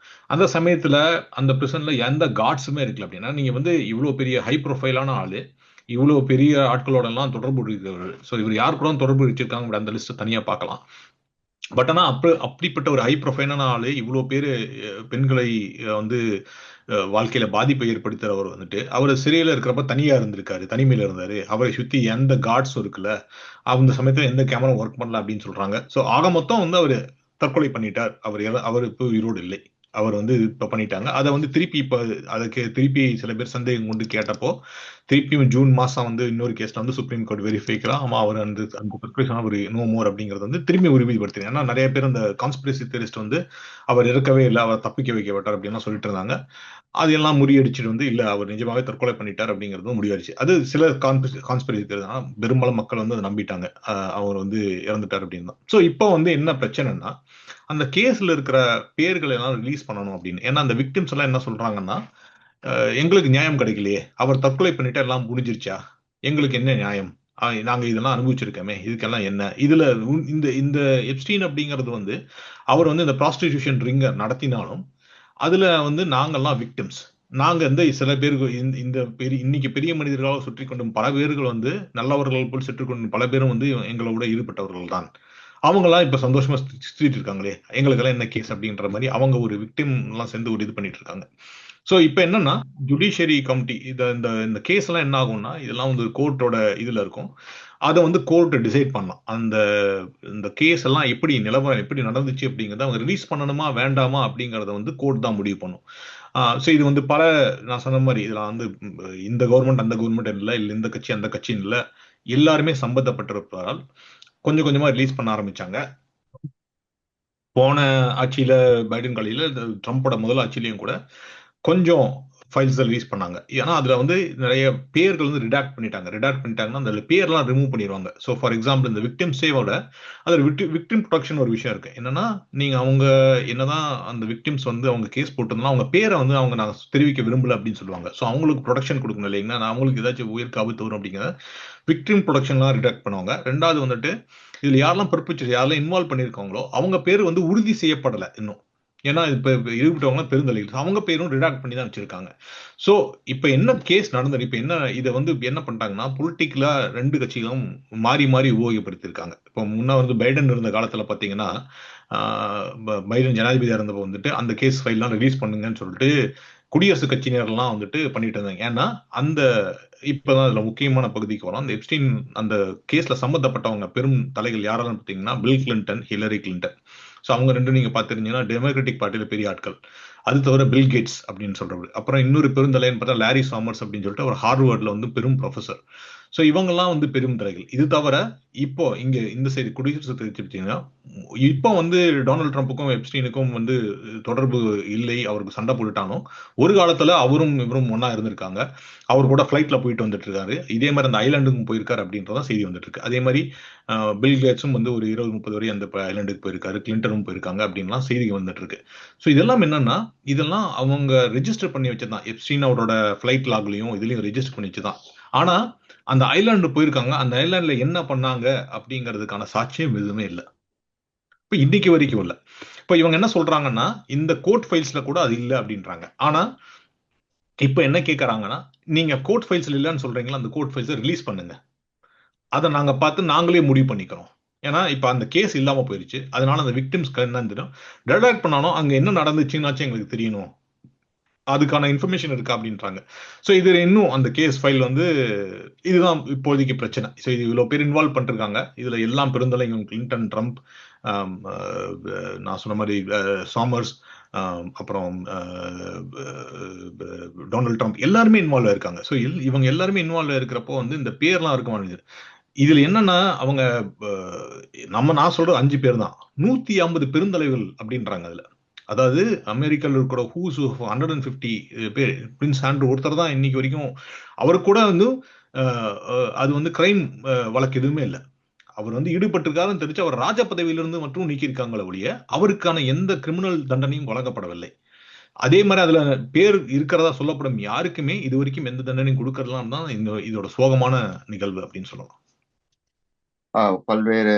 அந்த சமயத்துல அந்த பிரிசன்ல எந்த கார்ட்ஸுமே இருக்கல. அப்படின்னா நீங்க வந்து இவ்வளவு பெரிய ஹை ப்ரொஃபைலான ஆளு, இவ்வளவு பெரிய ஆட்களோட எல்லாம் தொடர்பு இருக்கிறவர். ஸோ இவர் யார் கூட தொடர்பு வச்சிருக்காங்க அந்த லிஸ்ட் தனியா பார்க்கலாம். பட் ஆனா அப்படிப்பட்ட ஒரு ஹை ப்ரொஃபைலான ஆளு இவ்வளவு பேரு பெண்களை வந்து வாழ்க்கையில பாதிப்பை ஏற்படுத்துறவர் வந்துட்டு அவர் சிறையில இருக்கிறப்ப தனியா இருந்திருக்காரு, தனிமையில இருந்தாரு. அவரை சுத்தி எந்த கார்ட்ஸும் இருக்குல்ல, அந்த சமயத்துல எந்த கேமரா ஒர்க் பண்ணல அப்படின்னு சொல்றாங்க. ஸோ ஆக மொத்தம் வந்து அவர் தற்கொலை பண்ணிட்டார். அவர் இப்போ உயிரோடு இல்லை. அவர் வந்து இப்ப பண்ணிட்டாங்க. அதை வந்து திருப்பி இப்ப அதுக்கு திருப்பி சில பேர் சந்தேகம் கொண்டு கேட்டப்போ திருப்பியும் ஜூன் மாசம் வந்து இன்னொரு கேஸ்ல வந்து சுப்ரீம் கோர்ட் வெரிஃபைக்கலாம். ஆமா அவர் அந்த ஒரு நோ மோர் அப்படிங்கறது வந்து திரும்பி உறுதிப்படுத்தினாங்க. ஏன்னா நிறைய பேர் அந்த கான்ஸ்பிரசி தியரிஸ்ட் வந்து அவர் இறக்கவே இல்லை, அவர் தப்பிக்க வைக்கப்பட்டார் அப்படின்னு சொல்லிட்டு இருந்தாங்க. அதெல்லாம் முறியடிச்சுட்டு வந்து இல்ல அவர் நிஜமாவே தற்கொலை பண்ணிட்டார் அப்படிங்கிறது முடிவாச்சு. அது சில கான்ஸ்பிரசி தியரி, பெரும்பாலும் மக்கள் வந்து அதை நம்பிட்டாங்க, அவர் வந்து இறந்துட்டார் அப்படின்னு தான். ஸோ இப்போ வந்து என்ன பிரச்சனைனா, அந்த கேஸ்ல இருக்கிற பேர்களை எல்லாம் ரிலீஸ் பண்ணணும் அப்படின்னு. ஏன்னா அந்த விக்டிம்ஸ் எல்லாம் என்ன சொல்றாங்கன்னா, எங்களுக்கு நியாயம் கிடைக்கலையே, அவர் தற்கொலை பண்ணிட்டு எல்லாம் முடிஞ்சிருச்சா, எங்களுக்கு என்ன நியாயம், நாங்க இதெல்லாம் அனுபவிச்சிருக்கோமே, இதுக்கெல்லாம் என்ன இதுல இந்த இந்த எப்ஸ்டீன் அப்படிங்கிறது வந்து அவர் வந்து இந்த ப்ராஸ்டிடியூஷன் ரிங்க நடத்தினாலும் அதுல வந்து நாங்கெல்லாம் விக்டிம்ஸ். நாங்க இந்த சில பேருக்கு இந்த பெரிய இன்னைக்கு பெரிய மனிதர்களாக சுற்றி கொண்டும் பல பேர்கள் வந்து நல்லவர்கள் போல் சுற்றி கொண்டும் பல பேரும் வந்து எங்களோட ஈடுபட்டவர்கள் தான். அவங்கெல்லாம் இப்ப சந்தோஷமா சுத்திட்டு இருக்காங்களே, எங்களுக்கெல்லாம் என்ன கேஸ் அப்படின்ற மாதிரி அவங்க ஒரு விக்டிம் எல்லாம் சேர்ந்து ஒரு இது பண்ணிட்டு இருக்காங்க. ஸோ இப்போ என்னன்னா, ஜுடிஷியரி கமிட்டி இந்த இந்த கேஸ் எல்லாம் என்ன ஆகும்னா, இதெல்லாம் வந்து கோர்ட்டோட இதுல இருக்கும். அதை வந்து கோர்ட் டிசைட் பண்ணலாம். இந்த கேஸ் எல்லாம் எப்படி நிலவரம் எப்படி நடந்துச்சு அப்படிங்கறத அவங்க ரிலீஸ் பண்ணணுமா வேண்டாமா அப்படிங்கறத வந்து கோர்ட் தான் முடிவு பண்ணும். ஸோ இது வந்து நான் சொன்ன மாதிரி இதுல வந்து இந்த கவர்மெண்ட் அந்த கவர்மெண்ட் இல்லை, இந்த கட்சி அந்த கட்சி இல்லை, எல்லாருமே சம்பந்தப்பட்டிருப்பதால் கொஞ்சம் கொஞ்சமா ரிலீஸ் பண்ண ஆரம்பிச்சாங்க. போன ஆட்சியில பைடன் காலையில ட்ரம்ப்போட முதல் ஆட்சியிலையும் கூட கொஞ்சம் ஃபைல்ஸ் ரிலீஸ் பண்ணாங்க. ஏன்னா அதுல வந்து நிறைய பேர்கள் வந்து ரிடாக்ட் பண்ணிட்டாங்கன்னா அந்த பேர்லாம் ரிமூவ் பண்ணிடுவாங்க. ஸோ ஃபார் எக்ஸாம்பிள் இந்த விக்டிம் சேவோட அதில் விக்டிம் ப்ரொடெக்ஷன் ஒரு விஷயம் இருக்கு. என்னன்னா நீங்க அவங்க என்னதான் அந்த விக்டிம்ஸ் வந்து அவங்க கேஸ் போட்டிருந்தாலும் அவங்க பேரை வந்து அவங்க நான் தெரிவிக்க விரும்பல அப்படின்னு சொல்லுவாங்க. ஸோ அவங்களுக்கு ப்ரொடெக்ஷன் கொடுக்கணும் இல்லைங்களா? நான் அவங்களுக்கு ஏதாச்சும் உயிருக்கு ஆபத்து வரும் அப்படிங்கிற விக்டிம் ப்ரொடெக்ஷன்லாம் ரிடாக்ட் பண்ணுவாங்க. ரெண்டாவது வந்துட்டு இதுல யாரெல்லாம் பர்பிச்சர் யாரெல்லாம் இன்வால்வ் பண்ணியிருக்காங்களோ அவங்க பேர் வந்து உறுதி செய்யப்படலை இன்னும். ஏன்னா இப்ப ஈடுபட்டவங்க பெருந்தலைகள் அவங்க பேரும் ரிடாக்ட் பண்ணி தான் வச்சிருக்காங்க. சோ இப்ப என்ன கேஸ் நடந்தது, இப்ப என்ன இதை வந்து என்ன பண்ணிட்டாங்கன்னா பொலிட்டிக்கலா ரெண்டு கட்சிகளும் மாறி மாறி உபயோகப்படுத்திருக்காங்க. இப்போ முன்ன வந்து பைடன் இருந்த காலத்துல பாத்தீங்கன்னா பைடன் ஜனாதிபதியா இருந்தப்போ வந்துட்டு அந்த கேஸ் ஃபைல்லாம் ரிலீஸ் பண்ணுங்கன்னு சொல்லிட்டு குடியரசுக் கட்சியினர்லாம் வந்துட்டு பண்ணிட்டு இருந்தாங்க. ஏன்னா அந்த இப்பதான் அதுல முக்கியமான பகுதிக்கு வரும். அந்த எப்ஸ்டீன் அந்த கேஸ்ல சம்பந்தப்பட்டவங்க பெரும் தலைகள் யாரெல்லாம் பார்த்தீங்கன்னா bill Clinton, Hillary Clinton. So அவங்க ரெண்டும் நீங்க பார்த்துருந்தீங்கன்னா டெமோக்ராட்டிக் பார்ட்டியில பெரிய ஆட்கள். அது தவிர பில் கேட்ஸ் அப்படின்னு சொல்றவர். அப்புறம் இன்னொரு பெருந்தலைன்னு பார்த்தா லாரி சாமர்ஸ் அப்படின்னு சொல்லிட்டு அவர் ஹார்வர்ட்ல வந்து பெரும் ப்ரொஃபசர். ஸோ இவங்கெல்லாம் வந்து பெரும் தலைகள். இது தவிர இப்போ இங்க இந்த சைடு குடியரசு எடுத்துக்கிட்டீங்கன்னா இப்போ வந்து டொனால்டு ட்ரம்ப்புக்கும் எப்ஸ்டீனுக்கும் வந்து தொடர்பு இல்லை, அவருக்கு சண்டை போட்டுட்டாலும் ஒரு காலத்துல அவரும் இவரும் ஒன்னா இருந்திருக்காங்க. அவர் கூட ஃபிளைட்ல போயிட்டு வந்துட்டு இருக்காரு. இதே மாதிரி அந்த ஐலாண்டுக்கும் போயிருக்காரு அப்படின்றதான் செய்தி வந்துட்டு இருக்கு. அதே மாதிரி பில் கேட்ஸும் வந்து ஒரு 20-30 வரை அந்த ஐலாண்டுக்கு போயிருக்காரு, கிளின்டனும் போயிருக்காங்க அப்படின்லாம் செய்தி வந்துட்டு இருக்கு. ஸோ இதெல்லாம் என்னன்னா இதெல்லாம் அவங்க ரெஜிஸ்டர் பண்ணி வச்சதான். எப்ஸ்டீன் அவரோட ஃபிளைட் லாக்லயும் இதுலயும் ரெஜிஸ்டர் பண்ணி வச்சுதான். ஆனா அந்த ஐலாண்டு போயிருக்காங்க, அந்த ஐலாண்ட்ல என்ன பண்ணாங்க அப்படிங்கிறதுக்கான சாட்சியம் எதுவுமே இல்லை. இப்ப இன்னைக்கு வரைக்கும் இல்ல. இப்ப இவங்க என்ன சொல்றாங்கன்னா இந்த கோர்ட் ஃபைல்ஸ்ல கூட அது இல்ல அப்படின்றாங்க. ஆனா இப்ப என்ன கேக்குறாங்கன்னா நீங்க கோர்ட் ஃபைல்ஸ்ல இல்லன்னு சொல்றீங்களா, அந்த கோர்ட் ஃபைல்ஸை ரிலீஸ் பண்ணுங்க, அதை நாங்க பார்த்து நாங்களே முடிவு பண்ணிக்கிறோம். ஏன்னா இப்ப அந்த கேஸ் இல்லாம போயிருச்சு. அதனால அந்த விக்டிம்ஸ்க்கு என்னன்னு தெரியும். டெடாக்ட் பண்ணாலும் அங்க என்ன நடந்துச்சுன்னாச்சும் எங்களுக்கு தெரியணும், அதுக்கான இன்ஃபர்மேஷன் இருக்கா அப்படின்றாங்க. ஸோ இது இன்னும் அந்த கேஸ் ஃபைல் வந்து இதுதான் இப்போதைக்கு பிரச்சனை. ஸோ இது இவ்வளோ பேர் இன்வால்வ் பண்ணிருக்காங்க. இதுல எல்லாம் பெருந்தலைங்க கிளின்டன், ட்ரம்ப், நான் சொன்ன மாதிரி சாமர்ஸ், அப்புறம் டொனால்டு ட்ரம்ப் எல்லாருமே இன்வால்வ் ஆயிருக்காங்க. ஸோ இவங்க எல்லாருமே இன்வால்வ் இருக்கிறப்போ வந்து இந்த பேர்லாம் இருக்க மாட்டேங்குது. இதுல என்னன்னா அவங்க நான் சொல்றது 5 பேர் தான், 150 பெருந்தலைகள் அப்படின்றாங்க அதுல. அதாவது அமெரிக்காவில் இருக்கிற ஹூஸ் 150 பேர். பிரின்ஸ் ஆண்ட்ரூ ஒருத்தர் தான் இன்னைக்கு வரைக்கும். அவர் கூட வந்து அது வந்து கிரைம் வழக்கு எதுவுமே இல்லை. அவர் வந்து ஈடுபட்டிருக்காருன்னு தெரிஞ்சு அவர் ராஜ பதவியிலிருந்து மட்டும் நீக்கியிருக்காங்களே ஒழிய அவருக்கான எந்த கிரிமினல் தண்டனையும் வழங்கப்படவில்லை. அதே மாதிரி அதுல பேர் இருக்கிறதா சொல்லப்படும் யாருக்குமே இது வரைக்கும் எந்த தண்டனையும் கொடுக்கறதுலாம் தான் இதோட சோகமான நிகழ்வு அப்படின்னு சொல்லலாம். பல்வேறு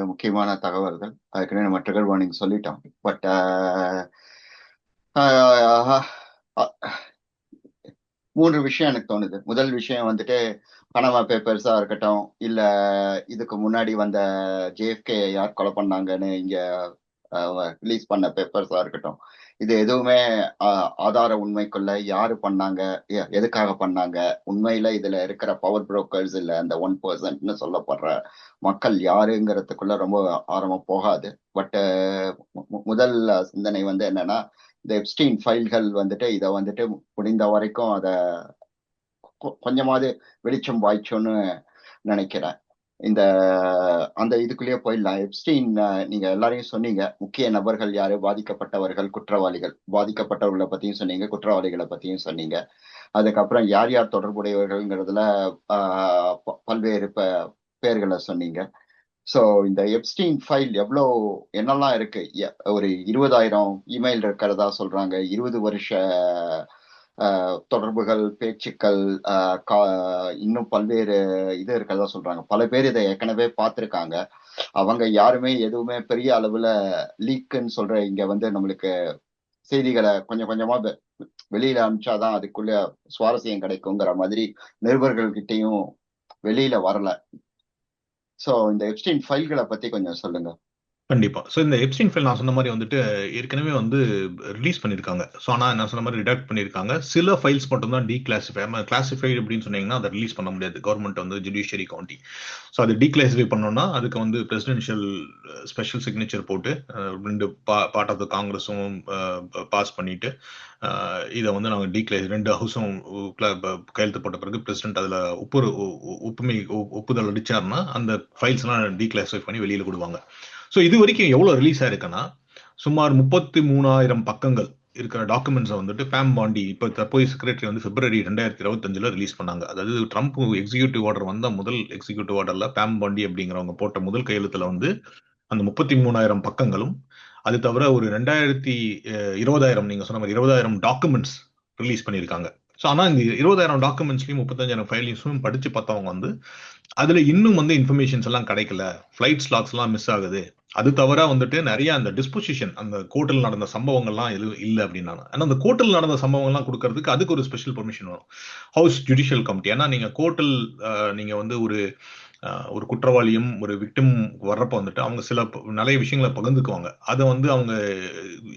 முக்கியமான தகவல்கள் அதுக்குன்னு நம்ம ட்ரிகர் வார்னிங் சொல்லிட்டோம். பட் மூன்று விஷயம் எனக்கு தோணுது. முதல் விஷயம் வந்துட்டு பனமா பேப்பர்ஸா இருக்கட்டும், இல்ல இதுக்கு முன்னாடி வந்த ஜேஎஃப்கே யார் கொலை பண்ணாங்கன்னு இங்க ரிலீஸ் பண்ண பேப்பர்ஸா இருக்கட்டும், இது எதுவுமே ஆதார உண்மைக்குள்ள யாரு பண்ணாங்க, எதுக்காக பண்ணாங்க, உண்மையில இதுல இருக்கிற பவர் புரோக்கர்ஸ் இல்ல அந்த 1% சொல்லப்படுற மக்கள் யாருங்கிறதுக்குள்ள ரொம்ப ஆரம்பம் போகாது. பட் முதல் சிந்தனை வந்து என்னன்னா இந்த எப்ஸ்டீன் ஃபைல்கள் வந்துட்டு இதை வந்துட்டு முடிந்த வரைக்கும் அதை கொஞ்சமாவது வெளிச்சம் வாய்ச்சோன்னு நினைக்கிறேன். இந்த அந்த இதுக்குள்ளேயே போயிடலாம். எப்ஸ்டீன் நீங்க எல்லாரையும் சொன்னீங்க, முக்கிய நபர்கள் யாரு, பாதிக்கப்பட்டவர்கள், குற்றவாளிகள். பாதிக்கப்பட்டவர்களை பத்தியும் சொன்னீங்க, குற்றவாளிகளை பத்தியும் சொன்னீங்க. அதுக்கப்புறம் யார் யார் தொடர்புடையவர்கள்ங்கிறதுல பல்வேறு பேர்களை சொன்னீங்க. ஸோ இந்த எப்ஸ்டீன் ஃபைல் எவ்வளோ என்னெல்லாம் இருக்கு, ஒரு 20,000 இமெயில் இருக்கிறதா சொல்றாங்க, 20 வருஷ தொடர்புகள், பேச்சுக்கள், இன்னும் பல்வேறு இது இருக்கிறதா சொல்றாங்க. பல பேர் இதை ஏற்கனவே பார்த்துருக்காங்க. அவங்க யாருமே எதுவுமே பெரிய அளவுல லீக்குன்னு சொல்ற இங்க வந்து நம்மளுக்கு செய்திகளை கொஞ்சம் கொஞ்சமா வெளியில அனுப்பிச்சாதான் அதுக்குள்ள சுவாரஸ்யம் கிடைக்குங்கிற மாதிரி நிருபர்கள்கிட்டையும் வெளியில வரல. சோ இந்த எப்ஸ்டீன் ஃபைல்களை பத்தி கொஞ்சம் சொல்லுங்க. கண்டிப்பா. ஸோ இந்த எப்ஸ்டீன் ஃபைல் நான் சொன்ன மாதிரி வந்துட்டு ஏற்கனவே வந்து ரிலீஸ் பண்ணியிருக்காங்க. ஸோ ஆனால் நான் சொன்ன மாதிரி ரிடாக்ட் பண்ணியிருக்காங்க. சில ஃபைல்ஸ் மட்டும் தான் டீக்ளாசிஃபை. கிளாசிஃபைடு அப்படின்னு சொன்னீங்கன்னா அதை ரிலீஸ் பண்ண முடியாது. கவர்மெண்ட் வந்து ஜுடிஷியரி கவுண்டி. ஸோ அது டீக்ளாசிஃபை பண்ணோம்னா அதுக்கு வந்து பிரசிடென்ஷியல் ஸ்பெஷல் சிக்னேச்சர் போட்டு 2 பார்ட் ஆஃப் த காங்கிரஸும் பாஸ் பண்ணிட்டு இதை வந்து நாங்கள் டீக்ளேஸ் 2 ஹவுஸும் கையெழுத்து போட்ட பிறகு பிரசிடென்ட் அதில் ஒப்புதல் அடிச்சாருன்னா அந்த ஃபைல்ஸ்லாம் டீக்ளாசிஃபை பண்ணி வெளியில் கொடுவாங்க. ஸோ இது வரைக்கும் எவ்வளோ ரிலீஸ் ஆயிருக்குன்னா சுமார் 33,000 பக்கங்கள் இருக்கிற டாக்குமெண்ட்ஸை வந்துட்டு பேம் பாண்டி இப்போ தற்போதைய செக்ரட்டரி வந்து பிப்ரவரி 2025 ரிலீஸ் பண்ணாங்க. அதாவது ட்ரம்ப் எக்ஸிக்யூட்டிவ் ஆர்டர் வந்த முதல் எக்ஸிக்யூட்டிவ் ஆர்டர்ல பேம் பாண்டி அப்படிங்கிறவங்க போட்ட முதல் கையெழுத்துல வந்து அந்த 33,000 பக்கங்களும், அது தவிர ஒரு 20,000 நீங்க சொன்ன மாதிரி 20,000 டாக்குமெண்ட்ஸ் ரிலீஸ் பண்ணியிருக்காங்க. ஸோ ஆனால் இந்த 20,000 டாக்குமெண்ட்ஸ்லையும் 35,000 ஃபைலையும் படிச்சு பார்த்தவங்க வந்து அதுல இன்னும் வந்து இன்ஃபர்மேஷன்ஸ் எல்லாம் கிடைக்கல, ஃபிளைட் ஸ்லாக்ஸ் எல்லாம் மிஸ் ஆகுது, அது தவிர வந்துட்டு நிறைய அந்த டிஸ்பொசிஷன் அந்த கோர்ட்டில் நடந்த சம்பவங்கள்லாம் எதுவும் இல்லை அப்படின்னாங்க. ஆனால் அந்த கோர்ட்டில் நடந்த சம்பவங்கள்லாம் கொடுக்கறதுக்கு அதுக்கு ஒரு ஸ்பெஷல் பெர்மிஷன் வரும், ஹவுஸ் ஜுடிஷியல் கமிட்டி. ஏன்னா நீங்க கோர்ட்டில் நீங்க வந்து ஒரு குற்றவாளியும் ஒரு விக்டிம் வர்றப்ப வந்துட்டு அவங்க சில நிறைய விஷயங்களை பகிர்ந்துக்குவாங்க. அதை வந்து அவங்க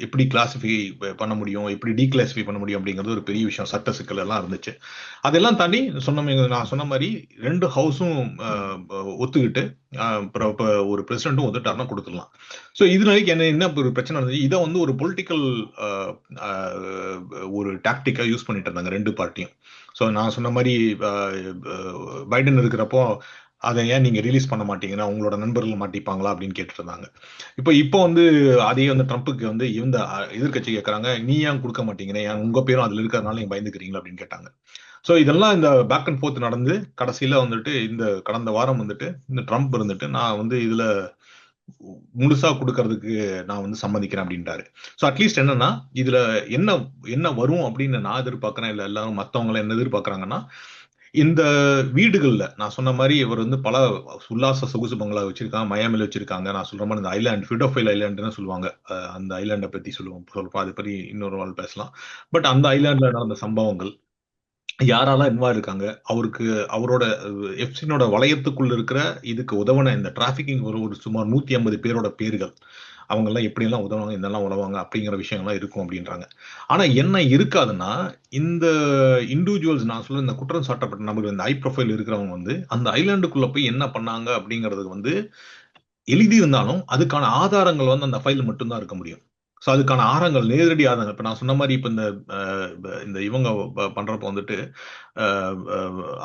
எப்படி கிளாசிஃபை பண்ண முடியும், எப்படி டீகிளாசிஃபை பண்ண முடியும் அப்படிங்கிறது ஒரு பெரிய விஷயம், சட்ட சிக்கல் எல்லாம் இருந்துச்சு. அதெல்லாம் தாண்டி நான் சொன்ன மாதிரி 2 ஹவுஸும் ஒத்துக்கிட்டு இப்ப ஒரு பிரசிடென்ட்டும் ஒத்துட்டாருன்னா கொடுத்துடலாம். ஸோ இதுல என்ன ஒரு பிரச்சனை இருந்துச்சு, இதை வந்து ஒரு பொலிட்டிக்கல் ஒரு டாக்டிக்கா யூஸ் பண்ணிட்டு இருந்தாங்க 2 பார்ட்டியும். ஸோ நான் சொன்ன மாதிரி பைடன் இருக்கிறப்போ அதை ஏன் நீங்க ரிலீஸ் பண்ண மாட்டீங்கன்னா உங்களோட நண்பர்கள் மாட்டிப்பாங்களா அப்படின்னு கேட்டுட்டு இருந்தாங்க. இப்போ வந்து அதே வந்து ட்ரம்ப்புக்கு வந்து இந்த எதிர்கட்சி கேட்கறாங்க, நீ ஏன் கொடுக்க மாட்டீங்கன்னா, ஏன் உங்க பேரும் அதுல இருக்கிறதுனால நீங்க பயந்துக்கிறீங்களா அப்படின்னு கேட்டாங்க. ஸோ இதெல்லாம் இந்த பேக் அண்ட் ஃபோர்த் நடந்து கடைசியில வந்துட்டு இந்த கடந்த வாரம் வந்துட்டு இந்த ட்ரம்ப் இருந்துட்டு நான் வந்து இதுல முழுசா கொடுக்கறதுக்கு நான் வந்து சம்மதிக்கிறேன் அப்படின்ட்டாரு. ஸோ அட்லீஸ்ட் என்னன்னா இதுல என்ன என்ன வரும் அப்படின்னு நான் எதிர்பார்க்கறேன், இல்ல எல்லாரும் மத்தவங்க என்ன எதிர்பார்க்கறாங்கன்னா, இந்த வீடுகள்ல நான் சொன்ன மாதிரி இவர் வந்து பல உல்லாச சொகுசு பங்களா வச்சிருக்காங்க, மயாமில வச்சிருக்காங்க. நான் சொல்ற மாதிரி இந்த ஐலாண்ட் ஃபிடோஃபைல் ஐலாண்டுன்னு சொல்லுவாங்க, அந்த ஐலாண்டை பத்தி சொல்லுவோம், அதை பத்தி இன்னொரு நாள் பேசலாம். பட் அந்த ஐலாண்ட்ல நடந்த சம்பவங்கள், யாரெல்லாம் இன்வால்வ் இருக்காங்க, அவரோட எப்சினோட வளையத்துக்குள்ள இருக்கிற இதுக்கு உதவன இந்த டிராபிகிங் ஒரு சுமார் 150 பேரோட பேர்கள், அவங்க எல்லாம் எப்படி எல்லாம் உதவுவாங்க, என்னெல்லாம் உதவுவாங்க அப்படிங்கிற விஷயங்கள்லாம் இருக்கும் அப்படின்றாங்க. ஆனா என்ன இருக்காதுன்னா, இந்த இண்டிவிஜுவல்ஸ் நான் சொல்ல இந்த குற்றம் சாட்டப்பட்ட நபர்கள், இந்த ஹை ப்ரொஃபைல் இருக்கிறவங்க வந்து அந்த ஐலாண்டுக்குள்ள போய் என்ன பண்ணாங்க அப்படிங்கிறதுக்கு வந்து எழுதி இருந்தாலும் அதுக்கான ஆதாரங்கள் வந்து அந்த ஃபைல் மட்டும்தான் இருக்க முடியும். ஸோ அதுக்கான ஆதாரங்கள், நேரடி ஆதாரங்கள், இப்போ நான் சொன்ன மாதிரி இப்போ இந்த இவங்க பண்றப்ப வந்துட்டு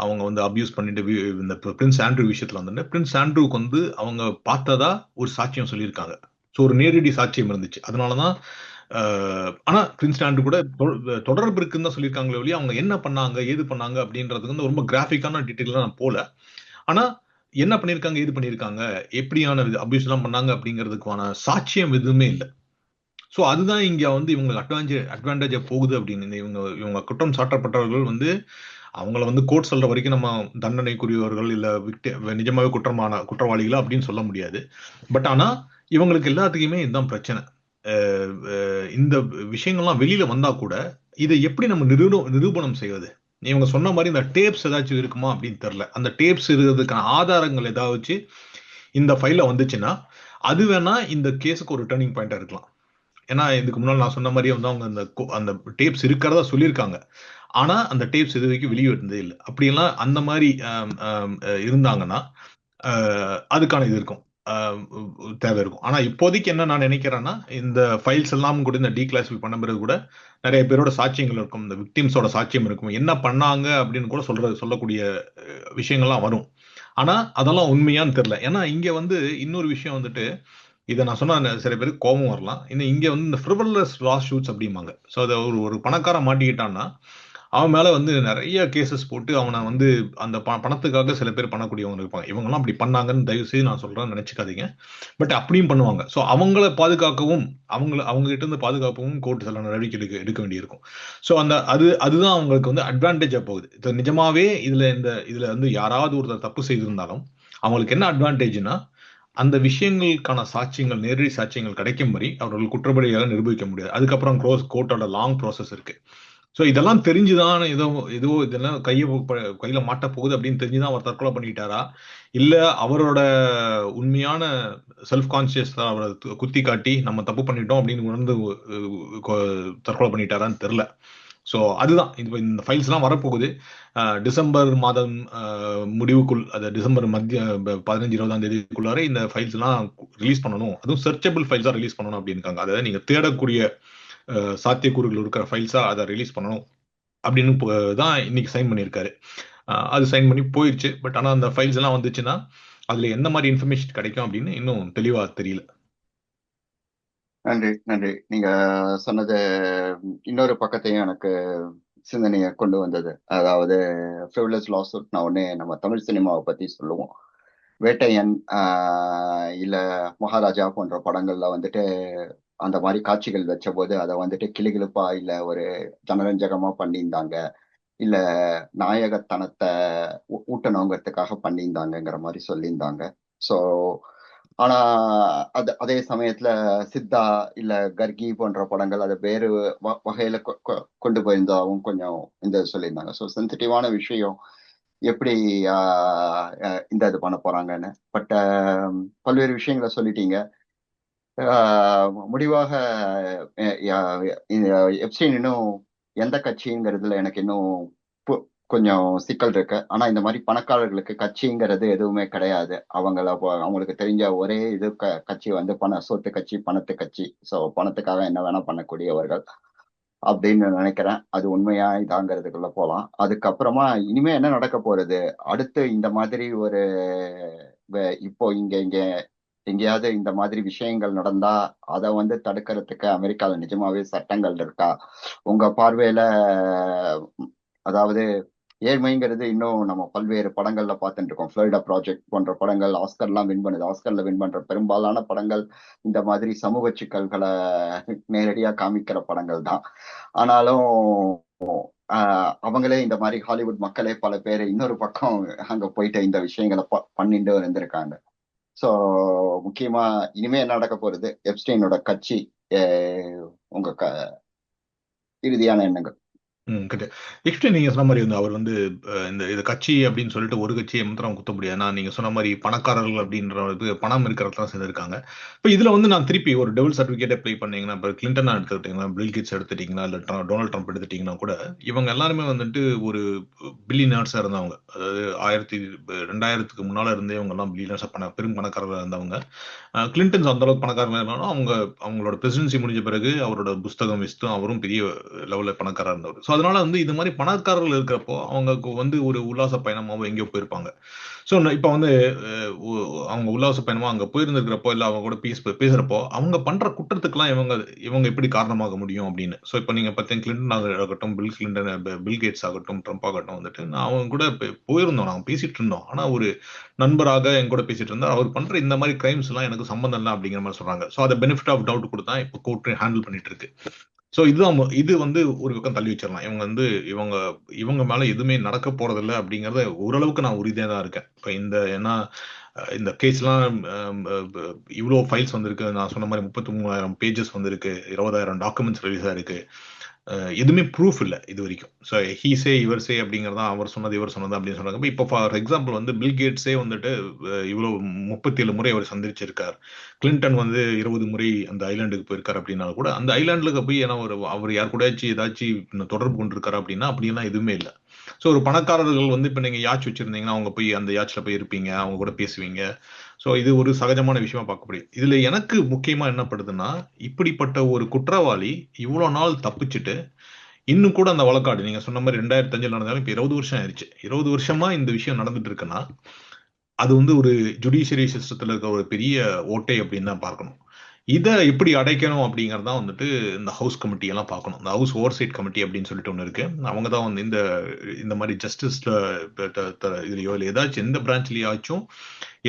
அவங்க வந்து அபியூஸ் பண்ணிட்டு இந்த பிரின்ஸ் ஆண்ட்ரூ விஷயத்துல வந்துட்டு பிரின்ஸ் ஆண்ட்ரூக்கு வந்து அவங்க பார்த்ததா ஒரு சாட்சியம் சொல்லியிருக்காங்க. ஸோ ஒரு நேரடி சாட்சியம் இருந்துச்சு. அதனாலதான் ஆனா பிரின்ஸ் ஆண்ட்ரூ கூட தொடர்பு இருக்குன்னு தான் சொல்லியிருக்காங்களே ஒழிய அவங்க என்ன பண்ணாங்க ஏது பண்ணாங்க அப்படின்றதுக்கு வந்து ரொம்ப கிராஃபிக்கான டீட்டெயிலாம் நான் போல. ஆனா என்ன பண்ணிருக்காங்க, ஏது பண்ணிருக்காங்க, எப்படியான அபியூஸ் எல்லாம் பண்ணாங்க அப்படிங்கிறதுக்கான சாட்சியம் எதுவுமே இல்லை. சோ அதுதான் இங்க வந்து இவங்களுக்கு அட்வான்டேஜா போகுது அப்படின்னு. இவங்க குற்றம் சாட்டப்பட்டவர்கள் வந்து அவங்கள வந்து கோர்ட் சொல்ற வரைக்கும் நம்ம தண்டனைக்குரியவர்கள் இல்ல நிஜமாவே குற்றவாளிகளா அப்படின்னு சொல்ல முடியாது. பட் ஆனா இவங்களுக்கு எல்லாத்துக்குமே இதுதான் பிரச்சனை. இந்த விஷயங்கள்லாம் வெளியில வந்தா கூட இதை எப்படி நம்ம நிரூபணம் செய்வது? இவங்க சொன்ன மாதிரி இந்த டேப்ஸ் ஏதாச்சும் இருக்குமா அப்படின்னு தெரியல. அந்த டேப்ஸ் இருக்கிறதுக்கான ஆதாரங்கள் ஏதாச்சும் இந்த ஃபைல்ல வந்துச்சுன்னா அது வேணா இந்த கேஸுக்கு ஒரு டர்னிங் பாயிண்டா இருக்கலாம். ஏன்னா இதுக்கு முன்னாடி நான் சொன்ன மாதிரியே வந்து அவங்க அந்த டேப்ஸ் இருக்கிறதா சொல்லியிருக்காங்க. ஆனா அந்த டேப்ஸ் இது வரைக்கும் வெளியே வந்ததே இல்லை. அப்படியெல்லாம் அந்த மாதிரி இருந்தாங்கன்னா அதுக்கான இது இருக்கும், தேவை இருக்கும். ஆனா இப்போதைக்கு என்ன நான் நினைக்கிறேன்னா, இந்த ஃபைல்ஸ் எல்லாம் கூட இந்த டீகிளாசிஃபை பண்ண பிறகு கூட நிறைய பேரோட சாட்சியங்கள் இருக்கும், இந்த விக்டிம்ஸோட சாட்சியம் இருக்கும், என்ன பண்ணாங்க அப்படின்னு கூட சொல்லக்கூடிய விஷயங்கள்லாம் வரும். ஆனா அதெல்லாம் உண்மையான்னு தெரியல. ஏன்னா இங்க வந்து இன்னொரு விஷயம் வந்துட்டு, இதை நான் சொன்னா சில பேருக்கு கோபம் வரலாம், இன்னும் இங்க வந்து இந்த ஃப்ரிவலஸ் லா ஷூட்ஸ் அப்படிம்பாங்க. ஸோ அதை ஒரு பணக்காரன் மாட்டிக்கிட்டான்னா அவன் மேல வந்து நிறைய கேசஸ் போட்டு அவனை வந்து அந்த பணத்துக்காக சில பேர் பண்ணக்கூடியவங்க இருப்பாங்க. இவங்கெல்லாம் அப்படி பண்ணாங்கன்னு தயவு செய்து நான் சொல்றேன் நினைச்சுக்காதீங்க. பட் அப்படியும் பண்ணுவாங்க. ஸோ அவங்கள பாதுகாக்கவும் அவங்க கிட்ட இருந்து பாதுகாக்கவும் கோர்ட் சில நடவடிக்கை எடுக்க வேண்டியிருக்கும். ஸோ அதுதான் அவங்களுக்கு வந்து அட்வான்டேஜா போகுது. இது நிஜமாவே இதுல வந்து யாராவது ஒருத்தர் தப்பு செய்திருந்தாலும் அவங்களுக்கு என்ன அட்வான்டேஜ்னா, அந்த விஷயங்களுக்கான சாட்சியங்கள், நேரடி சாட்சியங்கள் கிடைக்கும் வரை அவர்கள் குற்றவாளியாக நிரூபிக்க முடியாது. அதுக்கப்புறம் கோர்ட்டோட லாங் ப்ராசஸ் இருக்கு. ஸோ இதெல்லாம் தெரிஞ்சுதான் ஏதோ இதெல்லாம் கையில மாட்ட போகுது அப்படின்னு தெரிஞ்சுதான் அவர் தற்கொலை பண்ணிட்டாரா, இல்ல அவரோட உண்மையான செல்ஃப் கான்சியஸ் அவரை குத்தி காட்டி நம்ம தப்பு பண்ணிட்டோம் அப்படின்னு உணர்ந்து தற்கொலை பண்ணிட்டாரான்னு தெரியல. ஸோ அதுதான் இந்த ஃபைல்ஸ் எல்லாம் வரப்போகுது. டிசம்பர் மாதம் முடிவுக்குள், அது டிசம்பர் மத்திய 15-20ஆம் தேதிக்குள்ளார இந்த ஃபைல்ஸ் எல்லாம் ரிலீஸ் பண்ணணும், அதுவும் சர்ச்சபிள் ஃபைல்ஸா ரிலீஸ் பண்ணணும் அப்படின்னு. அதாவது நீங்க தேடக்கூடிய சாத்தியக்கூறுகள் இருக்கிற ஃபைல்ஸா அதை ரிலீஸ் பண்ணணும் அப்படின்னு தான் இன்னைக்கு சைன் பண்ணியிருக்காரு. அது சைன் பண்ணி போயிடுச்சு. பட் ஆனா அந்த ஃபைல்ஸ் எல்லாம் வந்துச்சுன்னா அதுல எந்த மாதிரி இன்ஃபர்மேஷன் கிடைக்கும் அப்படின்னு இன்னும் தெளிவா தெரியல. நன்றி, நன்றி. நீங்க சொன்னது இன்னொரு பக்கத்தையும் எனக்கு சிந்தனையை கொண்டு வந்தது. அதாவது ஃப்ரிவ்லஸ் லாசூட்னா உடனே நம்ம தமிழ் சினிமாவை பத்தி சொல்லுவோம். வேட்டையன் இல்ல மகாராஜா போன்ற படங்கள்ல வந்துட்டு அந்த மாதிரி காட்சிகள் வச்சபோது அதை வந்துட்டு கிளுகிளுப்பா இல்ல ஒரு ஜனரஞ்சகமா பண்ணியிருந்தாங்க, இல்ல நாயகத்தனத்தை ஊட்டணுங்கிறதுக்காக பண்ணியிருந்தாங்கங்கிற மாதிரி சொல்லியிருந்தாங்க. ஸோ ஆனா அதே சமயத்துல சித்தா இல்ல கர்கி போன்ற படங்கள் அதை வேறு வகையில கொண்டு போயிருந்தாவும் கொஞ்சம் இந்த சொல்லியிருந்தாங்க. ஸோ சென்சிட்டிவான விஷயம் எப்படி இந்த இது பண்ண போறாங்கன்னு. பட் பல்வேறு விஷயங்களை சொல்லிட்டீங்க. முடிவாக எப்ஸ்டீன் இன்னும் எந்த கட்சிங்கிறதுல எனக்கு இன்னும் கொஞ்சம் சிக்கல் இருக்கு. ஆனா இந்த மாதிரி பணக்காரர்களுக்கு கட்சிங்கிறது எதுவுமே கிடையாது. அவங்களுக்கு தெரிஞ்ச ஒரே இது கட்சி வந்து சொத்து கட்சி, பணத்து கட்சி. ஸோ பணத்துக்காக என்ன வேணா பண்ணக்கூடியவர்கள் அப்படின்னு நினைக்கிறேன். அது உண்மையா இதாங்கிறதுக்குள்ள போலாம். அதுக்கப்புறமா இனிமே என்ன நடக்க போறது அடுத்து இந்த மாதிரி ஒரு இப்போ இங்க இங்க எங்கேயாவது இந்த மாதிரி விஷயங்கள் நடந்தா அதை வந்து தடுக்கிறதுக்கு அமெரிக்கால நிஜமாவே சட்டங்கள் இருக்கா? உங்க பார்வையில அதாவது ஏழ்மைங்கிறது இன்னும் நம்ம பல்வேறு படங்கள்ல பார்த்துட்டு இருக்கோம். ஃப்ளோரிடா ப்ராஜெக்ட் போன்ற படங்கள் ஆஸ்கர்லாம் வின் பண்ணுது. ஆஸ்கர்ல வின் பண்ற பெரும்பாலான படங்கள் இந்த மாதிரி சமூக சிக்கல்களை நேரடியா காமிக்கிற படங்கள் தான். ஆனாலும் அவங்களே இந்த மாதிரி ஹாலிவுட் மக்களே பல பேர் இன்னொரு பக்கம் அங்க போயிட்டு இந்த விஷயங்களை பண்ணிட்டு இருந்திருக்காங்க. ஸோ முக்கியமா இனிமே என்ன நடக்க போறது? எப்ஸ்டீனோட கட்சி, உங்க இறுதியான எண்ணங்கள். எக்ஸ்ட்ரா நீங்க சொன்ன மாதிரி வந்து அவர் வந்து இந்த இது கட்சி அப்படின்னு சொல்லிட்டு ஒரு கட்சியை மாத்திரம் குத்த முடியாது. நான் நீங்க சொன்ன மாதிரி பணக்காரர்கள் அப்படின்ற இது பணம் இருக்கிறதெல்லாம் சேர்ந்திருக்காங்க. இப்போ இதுல வந்து நான் திருப்பி ஒரு டெவில் சர்டிபிகேட்டை ப்ளே பண்ணீங்கன்னா, இப்போ கிளின்டன் எடுத்துக்கிட்டீங்கன்னா, பில் கேட்ஸ் எடுத்துட்டீங்கன்னா, இல்லை டொனால்ட் ட்ரம்ப் எடுத்துட்டீங்கன்னா கூட இவங்க எல்லாருமே வந்துட்டு ஒரு பில்லியனர்ஸா இருந்தவங்க. அதாவது 2000க்கு முன்னால இருந்தே இவங்க எல்லாம் பில்லியனர்ஸா பெரும் பணக்காரர்களாக இருந்தவங்க. கிளின்டன்ஸ் அந்த அளவுக்கு பணக்காரங்க இருந்தாலும் அவங்களோட பிரசிடென்சி முடிஞ்ச பிறகு அவரோட புஸ்தகம் விஸ்தும் அவரும் பெரிய லெவல்ல பணக்காரா இருந்தவர். ஸோ அதனால வந்து இது மாதிரி பணக்காரர்கள் இருக்கிறப்போ அவங்களுக்கு வந்து ஒரு உல்லாச பயணமாகவும் எங்கேயோ போயிருப்பாங்க. ஸோ இப்போ வந்து அவங்க உல்லாச பயணமா அங்கே போயிருந்திருக்கிறப்போ இல்லை அவங்க கூட பேசுறப்போ அவங்க பண்ற குற்றத்துக்கெல்லாம் இவங்க எப்படி காரணமாக முடியும் அப்படின்னு. ஸோ இப்போ நீங்க பார்த்தீங்க கிளின்டன் ஆகட்டும், பில் கேட்ஸ் ஆகட்டும், ட்ரம்ப் ஆகட்டும் வந்துட்டு நான் அவங்க கூட போயிருந்தோம், நாங்கள் பேசிட்டு இருந்தோம். ஆனா ஒரு நண்பராக என் கூட பேசிட்டு இருந்தார். அவர் பண்ற இந்த மாதிரி கிரைம்ஸ் எல்லாம் எனக்கு சம்பந்தம் இல்லை அப்படிங்கிற மாதிரி சொல்றாங்க. ஸோ அதை பெனிஃபிட் ஆஃப் டவுட் கொடுத்தா இப்போ கோர்ட் ஹேண்டில் பண்ணிட்டு இருக்கு. ஸோ இது வந்து ஒரு பக்கம் தள்ளி வச்சிடலாம். இவங்க வந்து இவங்க மேல எதுவுமே நடக்க போறதில்லை அப்படிங்கறத ஓரளவுக்கு நான் உறுதியாக தான் இருக்கேன். இப்போ ஏன்னா இந்த கேஸ்லாம் இவ்வளோ ஃபைல்ஸ் வந்திருக்கு. நான் சொன்ன மாதிரி 33,000 பேஜஸ் வந்திருக்கு, 20,000 டாக்குமெண்ட்ஸ் ரிலீஸ் ஆயிருக்கு. எதுவுமே ப்ரூஃப் இல்லை இது வரைக்கும். ஸோ ஹீசே இவர் அப்படிங்கிறதா, அவர் சொன்னது இவர் சொன்னது அப்படின்னு சொன்னாங்க. இப்போ ஃபார் எக்ஸாம்பிள் வந்து பில் கேட்ஸே வந்துட்டு இவ்வளோ 37 முறை அவர் சந்திச்சிருக்கார். கிளின்டன் வந்து 20 முறை அந்த ஐலாண்டுக்கு போயிருக்காரு அப்படின்னாலும் கூட அந்த ஐலாண்டுக்கு போய் ஏன்னா அவர் யார் கூட ஏதாச்சும் தொடர்பு கொண்டிருக்காரு அப்படின்னா அப்படிலாம் எதுவுமே இல்லை. ஸோ ஒரு பணக்காரர்கள் வந்து இப்போ நீங்க யாட்ச் வச்சிருந்தீங்கன்னா அவங்க போய் அந்த யாட்ச்ல போய் இருப்பீங்க, அவங்க கூட பேசுவீங்க. ஸோ இது ஒரு சகஜமான விஷயமா பார்க்கப்படுது. இதுல எனக்கு முக்கியமா என்ன படுதுன்னா, இப்படிப்பட்ட ஒரு குற்றவாளி இவ்வளவு நாள் தப்பிச்சுட்டு இன்னும் கூட அந்த வழக்காடு நீங்க சொன்ன மாதிரி 2005 நடந்தாலும் இப்ப 20 வருஷம் ஆயிடுச்சு. 20 வருஷமா இந்த விஷயம் நடந்துட்டு இருக்குன்னா அது வந்து ஒரு ஜுடிஷியரி சிஸ்டத்துல இருக்க ஒரு பெரிய ஓட்டை அப்படின்னு தான் பார்க்கணும். இதை எப்படி அடைக்கணும் அப்படிங்கறதா வந்துட்டு இந்த ஹவுஸ் கமிட்டி எல்லாம் பார்க்கணும். இந்த ஹவுஸ் ஓவர்சைட் கமிட்டி அப்படின்னு சொல்லிட்டு ஒண்ணு இருக்கு. அவங்க தான் வந்து இந்த மாதிரி ஜஸ்டிஸ்ல இதுலயோ இல்லை ஏதாச்சும் எந்த பிரான்ச்லயாச்சும்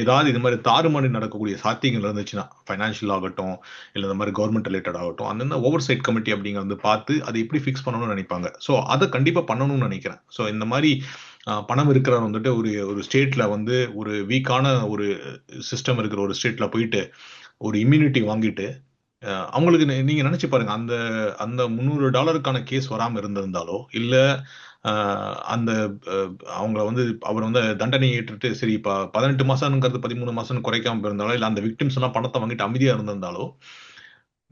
ஏதாவது இது மாதிரி தாறுமாறி நடக்கக்கூடிய சாத்தியங்கள் இருந்துச்சுன்னா, ஃபைனான்ஷியல் ஆகட்டும் இல்லை இந்த மாதிரி கவர்மெண்ட் ரிலேட்டட் ஆகட்டும், அந்த ஓவர் சைட் கமிட்டி அப்படிங்கிறது பார்த்து அதை எப்படி ஃபிக்ஸ் பண்ணணும்னு நினைப்பாங்க. ஸோ அதை கண்டிப்பா பண்ணணும்னு நினைக்கிறேன். ஸோ இந்த மாதிரி பணம் இருக்கிறவர் வந்துட்டு ஒரு ஸ்டேட்ல வந்து ஒரு வீக்கான ஒரு சிஸ்டம் இருக்கிற ஒரு ஸ்டேட்ல போயிட்டு ஒரு இம்யூனிட்டி வாங்கிட்டு அவங்களுக்கு நீங்க நினைச்சு பாருங்க, அந்த அந்த $300 கேஸ் வராம இருந்திருந்தாலோ இல்ல அந்த அவங்க வந்து அவர் வந்து தண்டனை ஏற்றுட்டு சரி இப்ப 18 மாசம்ங்கிறது 13 மாசம் குறைக்காம இருந்தாலோ இல்ல அந்த விக்டிம்ஸ் எல்லாம் பணத்தை வாங்கிட்டு அமைதியா இருந்திருந்தாலோ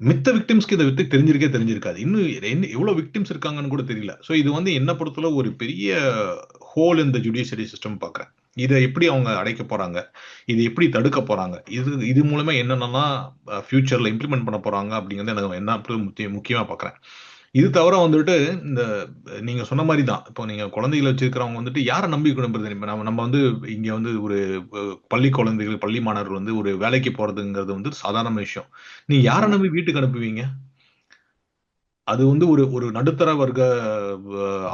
மித்த விக்டிம்ஸ்க்கு இதை வித்து தெரிஞ்சிருக்காது. இன்னும் எவ்வளவு விக்டிம்ஸ் இருக்காங்கன்னு கூட தெரியல. சோ இது வந்து என்ன பொறுத்தளவு ஒரு பெரிய ஹோல் இந்த ஜுடிஷியரி சிஸ்டம் பாக்குறேன். இதை எப்படி அவங்க அடைக்க போறாங்க, இது எப்படி தடுக்க போறாங்க, இது மூலமா என்னென்னலாம் ஃபியூச்சர்ல இம்ப்ளிமெண்ட் பண்ண போறாங்க அப்படிங்கறது எனக்கு என்ன முக்கியமா பாக்குறேன். இது தவிர வந்துட்டு இந்த நீங்க சொன்ன மாதிரி தான். இப்போ நீங்க குழந்தைகளை வச்சிருக்கிறவங்க வந்துட்டு யாரை நம்பி நம்புறது? இப்ப நம்ம நம்ம வந்து இங்க வந்து ஒரு பள்ளி குழந்தைகள், பள்ளி மாணவர்கள் வந்து ஒரு வேலைக்கு போறதுங்கிறது வந்து சாதாரண விஷயம். நீங்க யாரை நம்பி வீட்டுக்கு அனுப்புவீங்க? அது வந்து ஒரு ஒரு நடுத்தர வர்க்க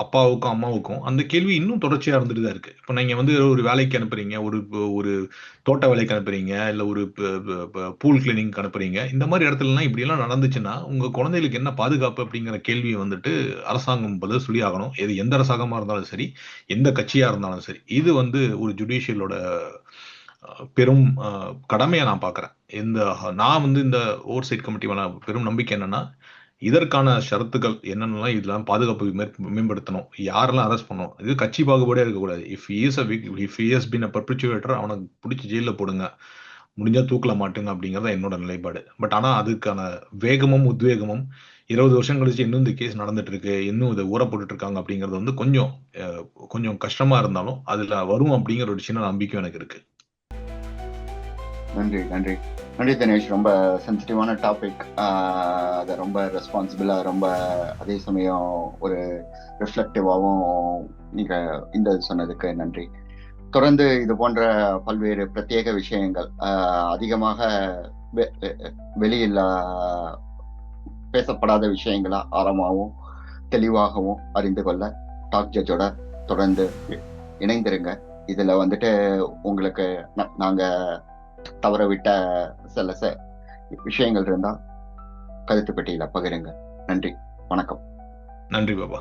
அப்பாவுக்கும், அம்மாவுக்கும் அந்த கேள்வி இன்னும் தொடர்ச்சியா இருந்துட்டு தான் இருக்கு. இப்ப நீங்க வந்து ஒரு வேலைக்கு அனுப்புறீங்க, ஒரு தோட்ட வேலைக்கு அனுப்புறீங்க, இல்ல ஒரு பூல் கிளீனிங்க்கு அனுப்புறீங்க. இந்த மாரி இடத்துலலாம் இப்படியெல்லாம் நடந்துச்சுன்னா, உங்க குழந்தைகளுக்கு என்ன பாதுகாப்பு அப்படிங்கிற கேள்விய வந்துட்டு அரசாங்கம் பதில் சொல்லி ஆகணும். எது எந்த அரசாங்கமா இருந்தாலும் சரி, எந்த கட்சியா இருந்தாலும் சரி. இது வந்து ஒரு ஜுடிஷியலோட பெரும் கடமையா நான் பார்க்குறேன். நான் வந்து இந்த ஓவர்சைட் கமிட்டி மேல பெரும் நம்பிக்கை என்னன்னா, இதற்கான ஷரத்துக்கள் என்னென்னலாம் இதெல்லாம் பாதுகாப்பு மேம்படுத்தணும். யாரெல்லாம் அரெஸ்ட் பண்ணணும். இது கட்சி பாகுபாடே இருக்கக்கூடாது. If he has been a perpetrator அவன புடிச்சு ஜெயில்ல போடுங்க. முடிஞ்சா தூக்குல மாட்டுங்க அப்படிங்கிறது தான் என்னோட நிலைப்பாடு. ஆனா அதுக்கான வேகமும், உத்வேகமும் 20 வருஷம் கழிச்சு இன்னும் இந்த கேஸ் நடந்துட்டு இருக்கு. இன்னும் இத ஊற போட்டுட்டு இருக்காங்க அப்படிங்கிறது வந்து அ கொஞ்சம் கஷ்டமா இருந்தாலும், அதுல வரும் அப்படிங்கிற ஒரு சின்ன நம்பிக்கையும் எனக்கு இருக்கு. நன்றி, நன்றி. நன்றி தினேஷ். ரொம்ப சென்சிட்டிவான டாபிக். அதை ரொம்ப ரெஸ்பான்சிபிளா, ரொம்ப அதே சமயம் ஒரு ரிஃப்ளெக்டிவாகவும் நீங்க இந்த சொன்னதுக்கு நன்றி. தொடர்ந்து இது போன்ற பல்வேறு பிரத்யேக விஷயங்கள் அதிகமாக வெளியில் பேசப்படாத விஷயங்களா ஆழமாகவும் தெளிவாகவும் அறிந்து கொள்ள டாக் ஜட்ஜோட தொடர்ந்து இணைந்திருங்க. இதுல வந்துட்டு உங்களுக்கு நாங்க தவற விட்ட சில விஷயங்கள் இருந்தா கருத்து பெட்டியில பகிருங்க. நன்றி, வணக்கம். நன்றி பாபா.